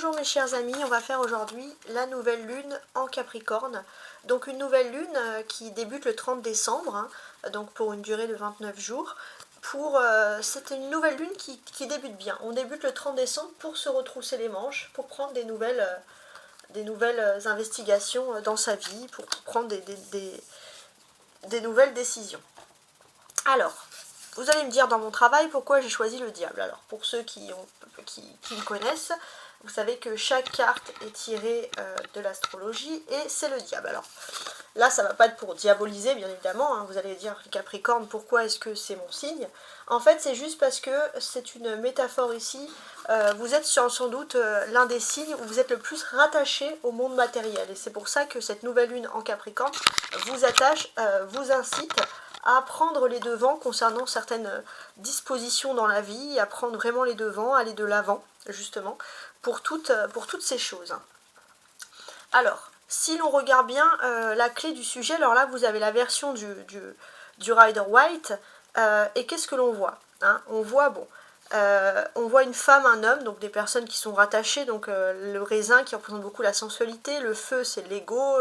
Bonjour mes chers amis, on va faire aujourd'hui la nouvelle lune en Capricorne. Donc une nouvelle lune qui débute le 30 décembre, donc pour une durée de 29 jours. C'est une nouvelle lune qui débute bien. On débute le 30 décembre pour se retrousser les manches, pour prendre des nouvelles investigations dans sa vie, pour prendre des nouvelles décisions. Alors, vous allez me dire dans mon travail pourquoi j'ai choisi le diable. Alors, pour ceux qui me connaissent, vous savez que chaque carte est tirée de l'astrologie et c'est le diable. Alors, là, ça ne va pas être pour diaboliser, bien évidemment. Vous allez dire, Capricorne, pourquoi est-ce que c'est mon signe? En fait, c'est juste parce que c'est une métaphore ici. Vous êtes sans doute l'un des signes où vous êtes le plus rattaché au monde matériel. Et c'est pour ça que cette nouvelle lune en Capricorne vous incite à prendre les devants concernant certaines dispositions dans la vie, à prendre vraiment les devants, aller de l'avant, justement, pour toutes ces choses. Alors, si l'on regarde bien la clé du sujet, alors là, vous avez la version du Rider-Waite, et qu'est-ce que l'on voit, on voit une femme, un homme, donc des personnes qui sont rattachées, donc le raisin qui représente beaucoup la sensualité, le feu c'est l'ego,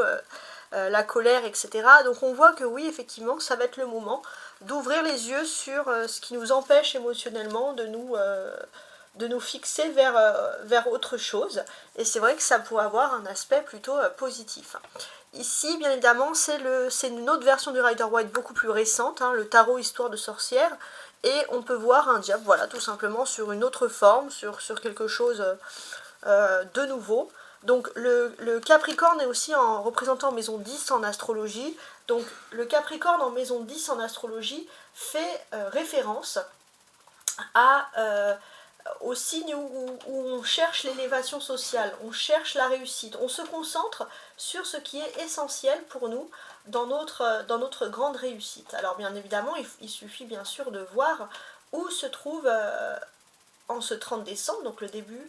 la colère, etc. Donc on voit que oui, effectivement, ça va être le moment d'ouvrir les yeux sur ce qui nous empêche émotionnellement de nous fixer vers autre chose. Et c'est vrai que ça pourrait avoir un aspect plutôt positif. Ici, bien évidemment, c'est une autre version du Rider-Waite beaucoup plus récente, le tarot Histoire de sorcière. Et on peut voir un diable, voilà, tout simplement sur une autre forme, sur quelque chose de nouveau. Donc le Capricorne est aussi représentant maison 10 en astrologie. Donc le Capricorne en maison 10 en astrologie fait référence au signe où on cherche l'élévation sociale, on cherche la réussite, on se concentre sur ce qui est essentiel pour nous dans notre grande réussite. Alors bien évidemment, il suffit bien sûr de voir où se trouve en ce 30 décembre, donc le début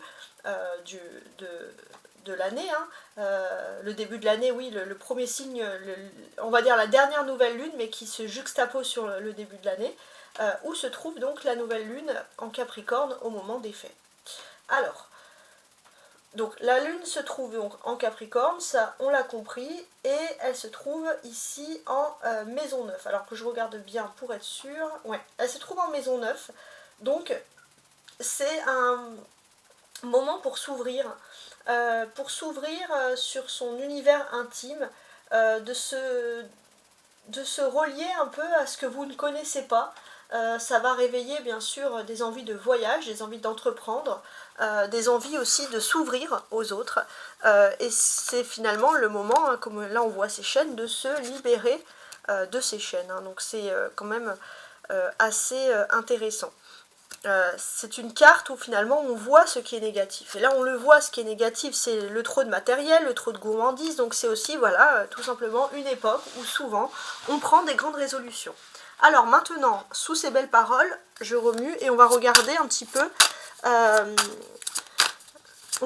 de l'année, le début de l'année, oui, le premier signe, on va dire la dernière nouvelle lune, mais qui se juxtapose sur le début de l'année, où se trouve donc la nouvelle lune en Capricorne au moment des faits. Alors, donc la lune se trouve donc en Capricorne, ça on l'a compris, et elle se trouve ici en maison 9. Alors que je regarde bien pour être sûre, ouais, elle se trouve en maison 9, donc c'est un moment pour s'ouvrir sur son univers intime, de se relier un peu à ce que vous ne connaissez pas. Ça va réveiller bien sûr des envies de voyage, des envies d'entreprendre, des envies aussi de s'ouvrir aux autres. Et c'est finalement le moment, comme là on voit ces chaînes, de se libérer de ces chaînes. Donc c'est quand même assez intéressant. C'est une carte où finalement on voit ce qui est négatif. Et là on le voit, ce qui est négatif, c'est le trop de matériel, le trop de gourmandise. Donc c'est aussi, voilà, tout simplement une époque où souvent on prend des grandes résolutions. Alors maintenant, sous ces belles paroles, je remue et on va regarder un petit peu, on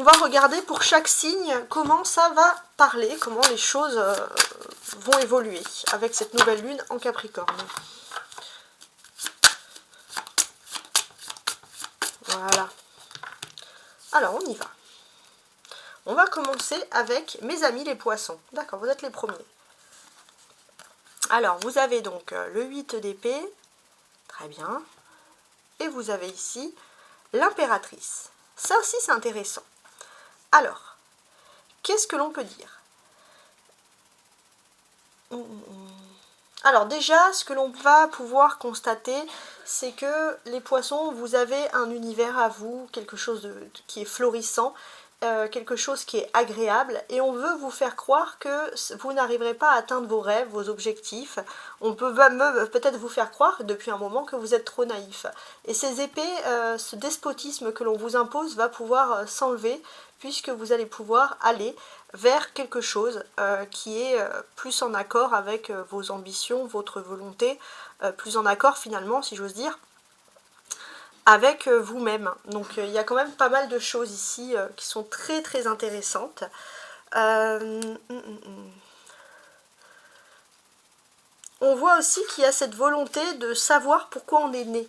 va regarder pour chaque signe comment ça va parler, comment les choses vont évoluer avec cette nouvelle lune en Capricorne. Voilà. Alors, on y va. On va commencer avec mes amis les poissons. D'accord, vous êtes les premiers. Alors, vous avez donc le 8 d'épée. Très bien. Et vous avez ici l'impératrice. Ça aussi, c'est intéressant. Alors, qu'est-ce que l'on peut dire? Alors déjà, ce que l'on va pouvoir constater, c'est que les poissons, vous avez un univers à vous, quelque chose qui est florissant, quelque chose qui est agréable, et on veut vous faire croire que vous n'arriverez pas à atteindre vos rêves, vos objectifs. On peut peut-être vous faire croire depuis un moment que vous êtes trop naïf. Et ces épées, ce despotisme que l'on vous impose va pouvoir s'enlever, puisque vous allez pouvoir aller vers quelque chose qui est plus en accord avec vos ambitions, votre volonté, plus en accord finalement, si j'ose dire, avec vous-même. Donc il y a quand même pas mal de choses ici qui sont très très intéressantes. On voit aussi qu'il y a cette volonté de savoir pourquoi on est né.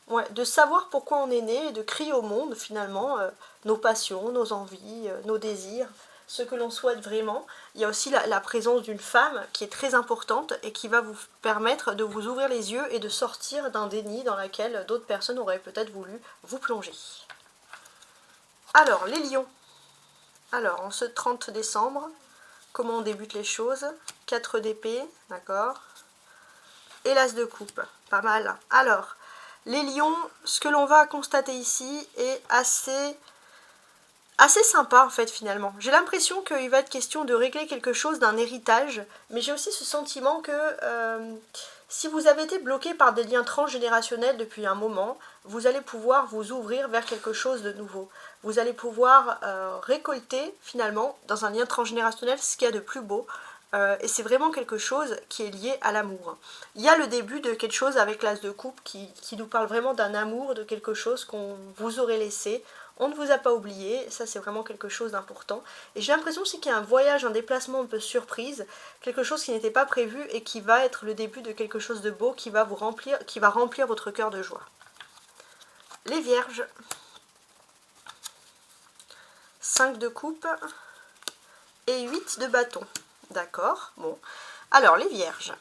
Ouais, de savoir pourquoi on est né et de crier au monde finalement, nos passions, nos envies, nos désirs, ce que l'on souhaite vraiment. Il y a aussi la présence d'une femme qui est très importante et qui va vous permettre de vous ouvrir les yeux et de sortir d'un déni dans lequel d'autres personnes auraient peut-être voulu vous plonger. Alors, les lions. Alors, en ce 30 décembre, comment on débute les choses? 4 d'épée, d'accord. Et l'as de coupe, pas mal. Alors, les lions, ce que l'on va constater ici est assez sympa en fait finalement. J'ai l'impression qu'il va être question de régler quelque chose d'un héritage, mais j'ai aussi ce sentiment que si vous avez été bloqué par des liens transgénérationnels depuis un moment, vous allez pouvoir vous ouvrir vers quelque chose de nouveau. Vous allez pouvoir récolter finalement dans un lien transgénérationnel ce qu'il y a de plus beau. Et c'est vraiment quelque chose qui est lié à l'amour. Il y a le début de quelque chose avec l'as de coupe qui nous parle vraiment d'un amour, de quelque chose qu'on vous aurait laissé. On ne vous a pas oublié, ça c'est vraiment quelque chose d'important. Et j'ai l'impression aussi qu'il y a un voyage, un déplacement un peu surprise, quelque chose qui n'était pas prévu et qui va être le début de quelque chose de beau qui va vous remplir, qui va remplir votre cœur de joie. Les vierges. 5 de coupe et 8 de bâton. D'accord, bon. Alors les vierges,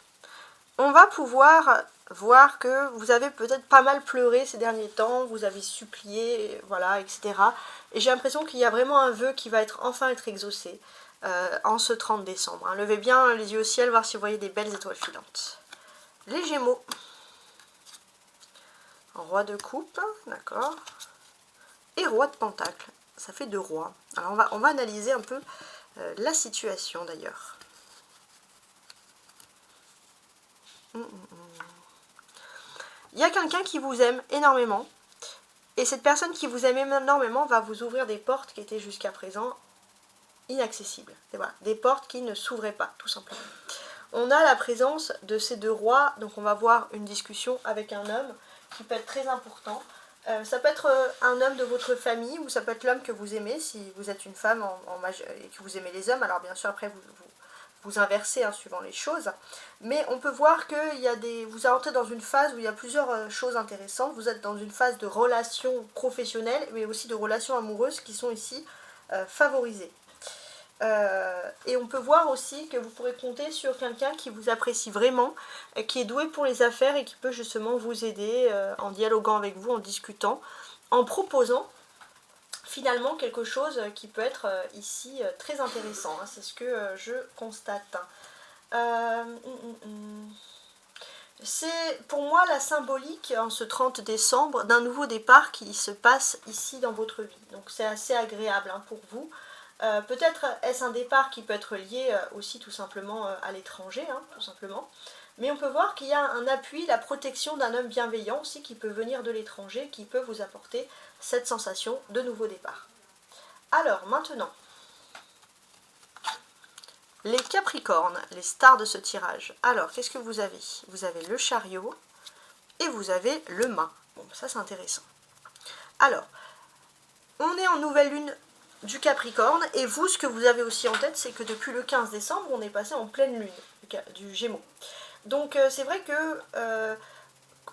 on va pouvoir voir que vous avez peut-être pas mal pleuré ces derniers temps, vous avez supplié, voilà, etc. Et j'ai l'impression qu'il y a vraiment un vœu qui va enfin être exaucé en ce 30 décembre. Hein. Levez bien les yeux au ciel, voir si vous voyez des belles étoiles filantes. Les gémeaux. Roi de coupe, d'accord. Et roi de pentacle. Ça fait 2 rois. Alors on va analyser un peu la situation d'ailleurs. Il y a quelqu'un qui vous aime énormément. Et cette personne qui vous aime énormément va vous ouvrir des portes qui étaient jusqu'à présent inaccessibles. Et voilà, des portes qui ne s'ouvraient pas, tout simplement. On a la présence de ces 2 rois, donc on va voir une discussion avec un homme qui peut être très important. Ça peut être un homme de votre famille ou ça peut être l'homme que vous aimez si vous êtes une femme et que vous aimez les hommes. Alors bien sûr après vous inversez hein, suivant les choses. Mais on peut voir que vous entrez dans une phase où il y a plusieurs choses intéressantes. Vous êtes dans une phase de relations professionnelles mais aussi de relations amoureuses qui sont ici favorisées. Et on peut voir aussi que vous pourrez compter sur quelqu'un qui vous apprécie vraiment, qui est doué pour les affaires et qui peut justement vous aider en dialoguant avec vous, en discutant, en proposant finalement quelque chose qui peut être ici très intéressant. Hein, c'est ce que je constate. C'est pour moi la symbolique en ce 30 décembre d'un nouveau départ qui se passe ici dans votre vie. Donc c'est assez agréable hein, pour vous. Peut-être est-ce un départ qui peut être lié aussi tout simplement à l'étranger, hein, tout simplement. Mais on peut voir qu'il y a un appui, la protection d'un homme bienveillant aussi qui peut venir de l'étranger, qui peut vous apporter cette sensation de nouveau départ. Alors maintenant, les Capricornes, les stars de ce tirage. Alors qu'est-ce que vous avez? Vous avez le chariot et vous avez le mât. Bon, ça c'est intéressant. Alors, on est en nouvelle lune du Capricorne, et vous, ce que vous avez aussi en tête, c'est que depuis le 15 décembre, on est passé en pleine lune du Gémeaux. Donc c'est vrai que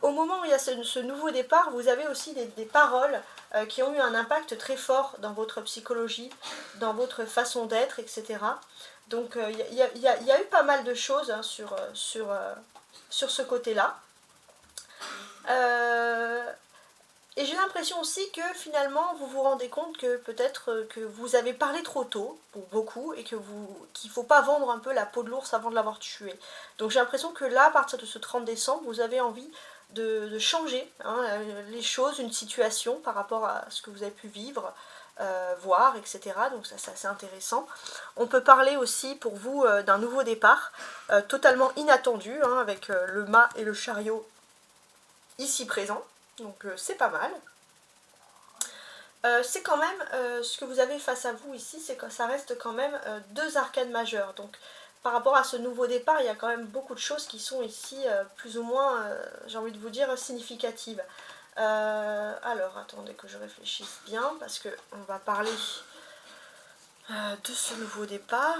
au moment où il y a ce nouveau départ, vous avez aussi des paroles qui ont eu un impact très fort dans votre psychologie, dans votre façon d'être, etc. Donc il y a eu pas mal de choses hein, sur ce côté-là. Et j'ai l'impression aussi que finalement vous vous rendez compte que peut-être que vous avez parlé trop tôt, pour beaucoup, et qu'il ne faut pas vendre un peu la peau de l'ours avant de l'avoir tué. Donc j'ai l'impression que là, à partir de ce 30 décembre, vous avez envie de changer hein, les choses, une situation par rapport à ce que vous avez pu vivre, voir, etc. Donc ça c'est assez intéressant. On peut parler aussi pour vous d'un nouveau départ, totalement inattendu, hein, avec le mât et le chariot ici présents. Donc c'est pas mal. C'est quand même, ce que vous avez face à vous ici, c'est que ça reste quand même 2 arcanes majeures. Donc par rapport à ce nouveau départ, il y a quand même beaucoup de choses qui sont ici plus ou moins, j'ai envie de vous dire, significatives. Alors attendez que je réfléchisse bien, parce qu'on va parler de ce nouveau départ.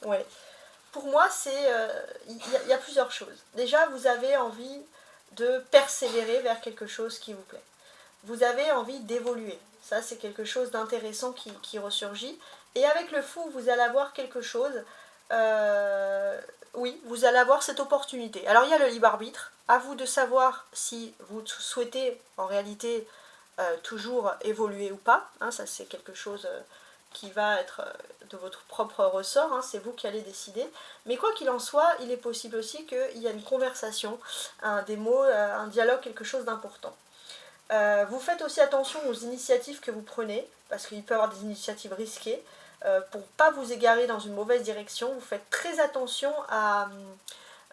Ouais. Pour moi, il y a plusieurs choses. Déjà, vous avez envie de persévérer vers quelque chose qui vous plaît. Vous avez envie d'évoluer. Ça, c'est quelque chose d'intéressant qui ressurgit. Et avec le fou, vous allez avoir quelque chose. Oui, vous allez avoir cette opportunité. Alors, il y a le libre arbitre. À vous de savoir si vous souhaitez, en réalité, toujours évoluer ou pas. Hein, ça, c'est quelque chose qui va être de votre propre ressort. Hein, c'est vous qui allez décider. Mais quoi qu'il en soit, il est possible aussi qu'il y ait une conversation, des mots, un dialogue, quelque chose d'important. Vous faites aussi attention aux initiatives que vous prenez, parce qu'il peut y avoir des initiatives risquées. Pour ne pas vous égarer dans une mauvaise direction, vous faites très attention à,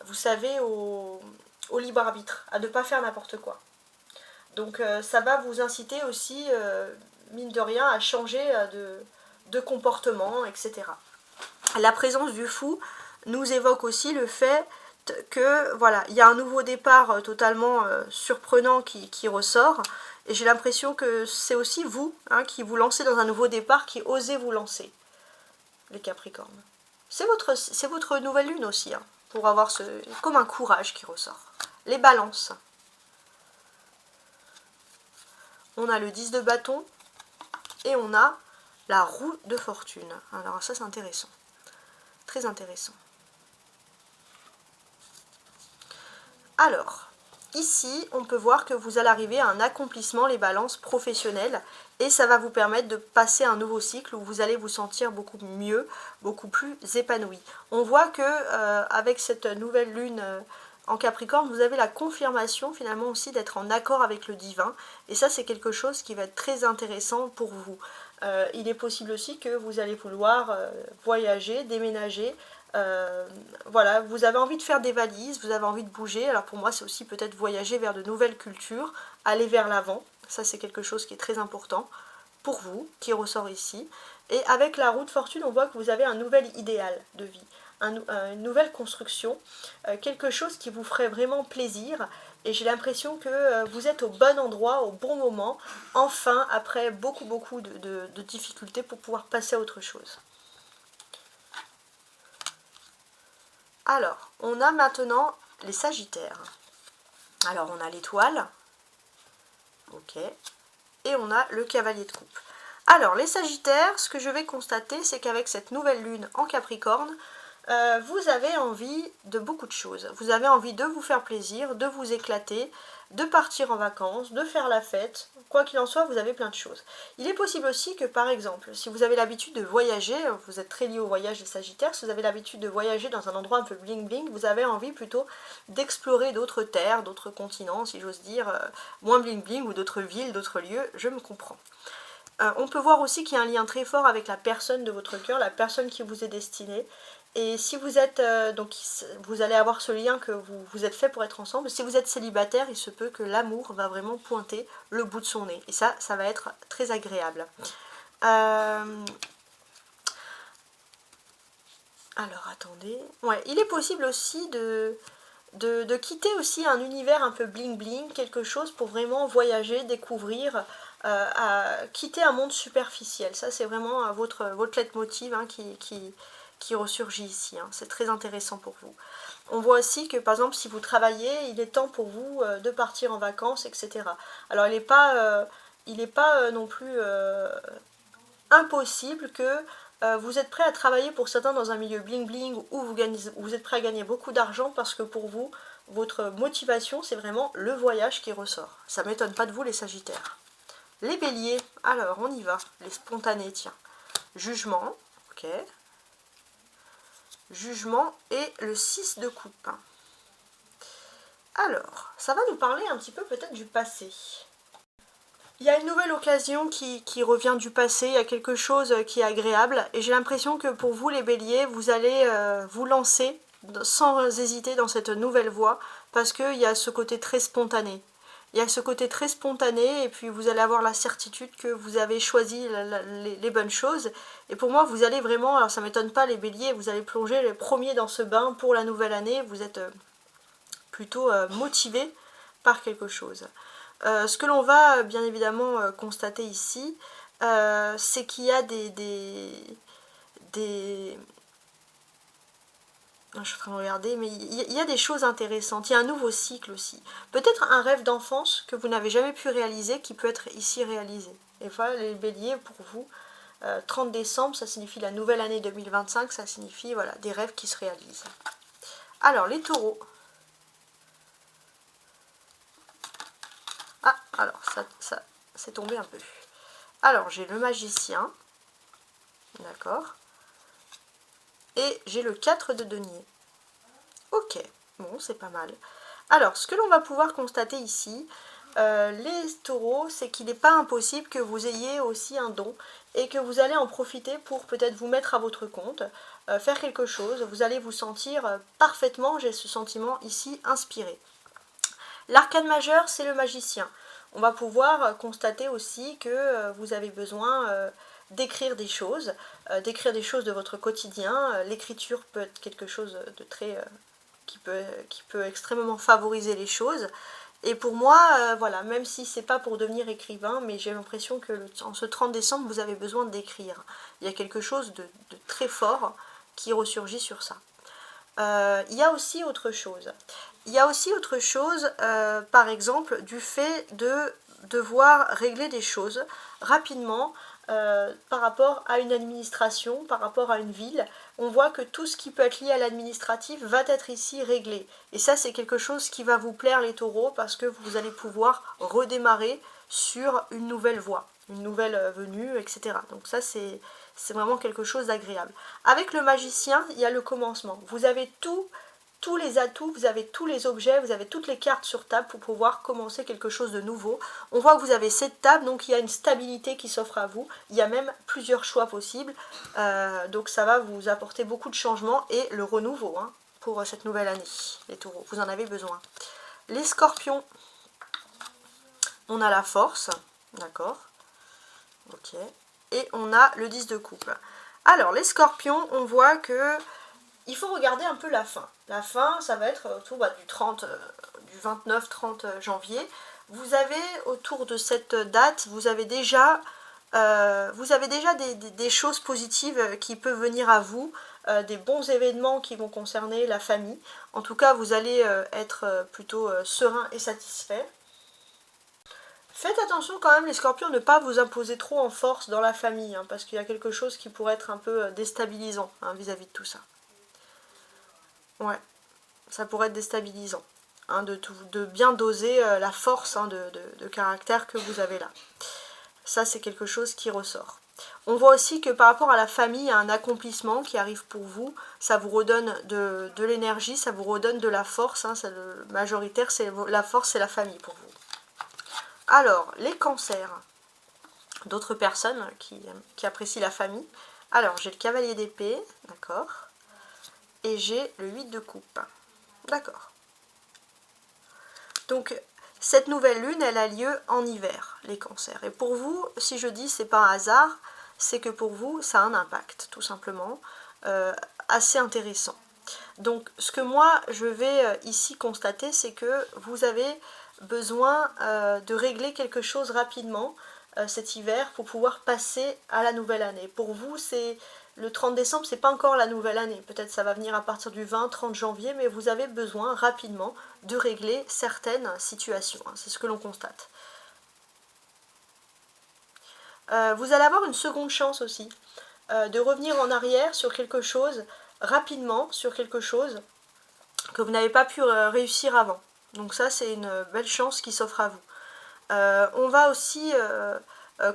vous savez, au libre arbitre, à ne pas faire n'importe quoi. Donc ça va vous inciter aussi, mine de rien, à changer de comportement, etc. La présence du fou nous évoque aussi le fait que voilà, il y a un nouveau départ totalement surprenant qui ressort, et j'ai l'impression que c'est aussi vous hein, qui vous lancez dans un nouveau départ, qui osez vous lancer, les Capricornes. C'est votre nouvelle lune aussi, hein, pour avoir comme un courage qui ressort. Les Balances. On a le 10 de bâton et on a la roue de fortune. Alors ça c'est intéressant, très intéressant. Alors, ici, on peut voir que vous allez arriver à un accomplissement, les balances professionnelles, et ça va vous permettre de passer un nouveau cycle où vous allez vous sentir beaucoup mieux, beaucoup plus épanoui. On voit que avec cette nouvelle lune en Capricorne, vous avez la confirmation finalement aussi d'être en accord avec le divin, et ça c'est quelque chose qui va être très intéressant pour vous. Il est possible aussi que vous allez vouloir voyager, déménager. Voilà, vous avez envie de faire des valises, vous avez envie de bouger. Alors pour moi c'est aussi peut-être voyager vers de nouvelles cultures, aller vers l'avant. Ça c'est quelque chose qui est très important pour vous, qui ressort ici. Et avec la roue de fortune, on voit que vous avez un nouvel idéal de vie, une nouvelle construction, quelque chose qui vous ferait vraiment plaisir. Et j'ai l'impression que vous êtes au bon endroit, au bon moment, enfin, après beaucoup de difficultés pour pouvoir passer à autre chose. Alors, on a maintenant les Sagittaires. Alors, on a l'étoile, ok, et on a le cavalier de coupe. Alors, les Sagittaires, ce que je vais constater, c'est qu'avec cette nouvelle lune en Capricorne, vous avez envie de beaucoup de choses. Vous avez envie de vous faire plaisir, de vous éclater, de partir en vacances, de faire la fête. Quoi qu'il en soit, vous avez plein de choses. Il est possible aussi que, par exemple, si vous avez l'habitude de voyager, vous êtes très lié au voyage des Sagittaires, si vous avez l'habitude de voyager dans un endroit un peu bling-bling, vous avez envie plutôt d'explorer d'autres terres, d'autres continents, si j'ose dire, moins bling-bling, ou d'autres villes, d'autres lieux, je me comprends. On peut voir aussi qu'il y a un lien très fort avec la personne de votre cœur, la personne qui vous est destinée. Et si vous êtes, donc vous allez avoir ce lien que vous êtes fait pour être ensemble. Si vous êtes célibataire, il se peut que l'amour va vraiment pointer le bout de son nez. Et ça va être très agréable. Alors, attendez. Ouais, il est possible aussi de quitter aussi un univers un peu bling-bling, quelque chose pour vraiment voyager, découvrir, quitter un monde superficiel. Ça, c'est vraiment votre leitmotiv hein, qui ressurgit ici. Hein. C'est très intéressant pour vous. On voit aussi que, par exemple, si vous travaillez, il est temps pour vous de partir en vacances, etc. Alors, il n'est pas non plus impossible que vous êtes prêt à travailler pour certains dans un milieu bling-bling où vous êtes prêt à gagner beaucoup d'argent parce que pour vous, votre motivation, c'est vraiment le voyage qui ressort. Ça ne m'étonne pas de vous, les Sagittaires. Les Béliers, alors on y va. Les spontanés, tiens. Jugement, ok. Jugement et le 6 de coupe. Alors, ça va nous parler un petit peu peut-être du passé. Il y a une nouvelle occasion qui revient du passé, il y a quelque chose qui est agréable, et j'ai l'impression que pour vous les béliers, vous allez vous lancer sans hésiter dans cette nouvelle voie, parce qu'il y a ce côté très spontané. Il y a ce côté très spontané, et puis vous allez avoir la certitude que vous avez choisi les bonnes choses. Et pour moi, vous allez vraiment, alors ça ne m'étonne pas les béliers, vous allez plonger les premiers dans ce bain pour la nouvelle année, vous êtes plutôt motivé par quelque chose. Ce que l'on va bien évidemment constater ici, c'est qu'il y a des Je suis en train de regarder, mais il y a des choses intéressantes. Il y a un nouveau cycle aussi. Peut-être un rêve d'enfance que vous n'avez jamais pu réaliser qui peut être ici réalisé. Et voilà, les béliers, pour vous, 30 décembre, ça signifie la nouvelle année 2025, ça signifie voilà, des rêves qui se réalisent. Alors, les taureaux. Ah, alors, ça c'est tombé un peu. Alors, j'ai le magicien. D'accord. Et j'ai le 4 de denier. Ok, bon, c'est pas mal. Alors, ce que l'on va pouvoir constater ici, les taureaux, c'est qu'il n'est pas impossible que vous ayez aussi un don et que vous allez en profiter pour peut-être vous mettre à votre compte, faire quelque chose. Vous allez vous sentir parfaitement, j'ai ce sentiment ici, inspiré. L'arcane majeur, c'est le magicien. On va pouvoir constater aussi que vous avez besoin d'écrire des choses de votre quotidien. L'écriture peut être quelque chose de très... qui peut extrêmement favoriser les choses. Et pour moi, voilà, même si c'est pas pour devenir écrivain, mais j'ai l'impression que en ce 30 décembre, vous avez besoin d'écrire. Il y a quelque chose de très fort qui ressurgit sur ça. Il y a aussi autre chose. Par exemple, du fait de devoir régler des choses rapidement par rapport à une administration, par rapport à une ville. On voit que tout ce qui peut être lié à l'administratif va être ici réglé. Et ça, c'est quelque chose qui va vous plaire, les taureaux, parce que vous allez pouvoir redémarrer sur une nouvelle voie, une nouvelle venue, etc. Donc ça, c'est vraiment quelque chose d'agréable. Avec le magicien, il y a le commencement. Vous avez tous les atouts, vous avez tous les objets, vous avez toutes les cartes sur table pour pouvoir commencer quelque chose de nouveau. On voit que vous avez cette table, donc il y a une stabilité qui s'offre à vous. Il y a même plusieurs choix possibles, donc ça va vous apporter beaucoup de changements et le renouveau pour cette nouvelle année, les taureaux. Vous en avez besoin. Les scorpions, on a la force, d'accord, ok, et on a le 10 de coupe. Alors, les scorpions, on voit que il faut regarder un peu la fin. La fin, ça va être autour du 29-30 janvier. Vous avez autour de cette date, vous avez déjà des choses positives qui peuvent venir à vous, des bons événements qui vont concerner la famille. En tout cas, vous allez être plutôt serein et satisfait. Faites attention quand même les scorpions, ne pas vous imposer trop en force dans la famille, parce qu'il y a quelque chose qui pourrait être un peu déstabilisant vis-à-vis de tout ça. Ouais, ça pourrait être déstabilisant, de bien doser la force de caractère que vous avez là. Ça, c'est quelque chose qui ressort. On voit aussi que par rapport à la famille, il y a un accomplissement qui arrive pour vous. Ça vous redonne de l'énergie, ça vous redonne de la force. Le majoritaire, c'est la force, c'est la famille pour vous. Alors, les cancers, d'autres personnes qui apprécient la famille. Alors, j'ai le cavalier d'épée, d'accord, et j'ai le 8 de coupe. D'accord. Donc, cette nouvelle lune, elle a lieu en hiver, les cancers. Et pour vous, si je dis c'est pas un hasard, c'est que pour vous, ça a un impact, tout simplement, assez intéressant. Donc, ce que moi, je vais ici constater, c'est que vous avez besoin de régler quelque chose rapidement cet hiver pour pouvoir passer à la nouvelle année. Pour vous, c'est le 30 décembre, c'est pas encore la nouvelle année. Peut-être ça va venir à partir du 20-30 janvier, mais vous avez besoin rapidement de régler certaines situations. C'est ce que l'on constate. Vous allez avoir une seconde chance aussi, de revenir en arrière sur quelque chose, rapidement sur quelque chose que vous n'avez pas pu réussir avant. Donc ça, c'est une belle chance qui s'offre à vous. On va aussi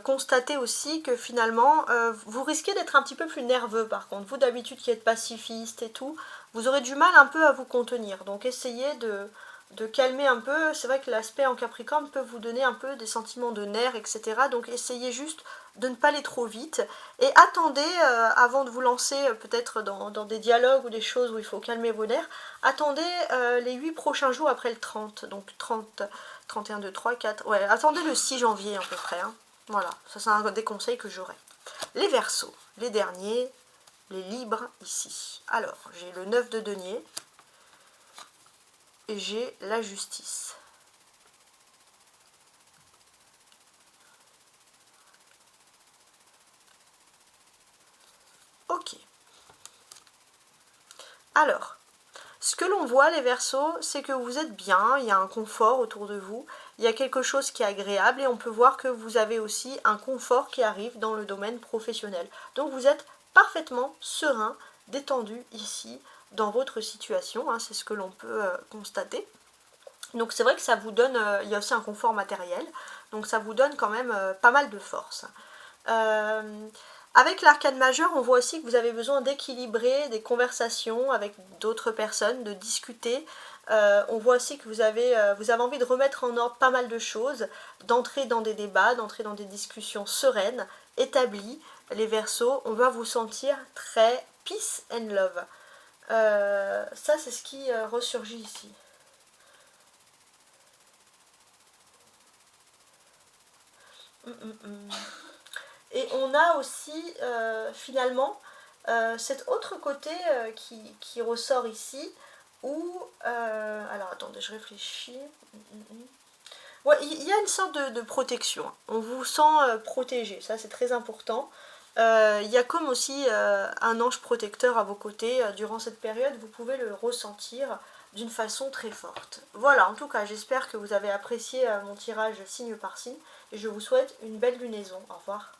constater aussi que finalement, vous risquez d'être un petit peu plus nerveux par contre. Vous d'habitude qui êtes pacifiste et tout, vous aurez du mal un peu à vous contenir. Donc essayez de calmer un peu. C'est vrai que l'aspect en Capricorne peut vous donner un peu des sentiments de nerfs, etc. Donc essayez juste de ne pas aller trop vite. Et attendez, avant de vous lancer peut-être dans des dialogues ou des choses où il faut calmer vos nerfs, attendez les 8 prochains jours après le 30. Donc 30, 31, 2, 3, 4... Ouais, attendez le 6 janvier à peu près. Voilà, ça c'est un des conseils que j'aurais. Les Verseaux, les derniers, les libres ici. Alors, j'ai le 9 de denier. Et j'ai la justice. Ok. Alors, Ce que l'on voit les Verseaux, c'est que vous êtes bien, il y a un confort autour de vous, il y a quelque chose qui est agréable et on peut voir que vous avez aussi un confort qui arrive dans le domaine professionnel. Donc vous êtes parfaitement serein, détendu ici dans votre situation, hein, c'est ce que l'on peut constater. Donc c'est vrai que ça vous donne, il y a aussi un confort matériel, donc ça vous donne quand même pas mal de force. Avec l'arcane majeure, on voit aussi que vous avez besoin d'équilibrer des conversations avec d'autres personnes, de discuter. On voit aussi que vous avez envie de remettre en ordre pas mal de choses, d'entrer dans des débats, d'entrer dans des discussions sereines, établies. Les Verseaux, on va vous sentir très peace and love. Ça, c'est ce qui ressurgit ici. Et on a aussi finalement cet autre côté qui ressort ici où... alors attendez, je réfléchis. Ouais, il y a une sorte de protection. On vous sent protégé, ça c'est très important. Il y a comme aussi un ange protecteur à vos côtés durant cette période, vous pouvez le ressentir d'une façon très forte. Voilà, en tout cas, j'espère que vous avez apprécié mon tirage signe par signe et je vous souhaite une belle lunaison. Au revoir.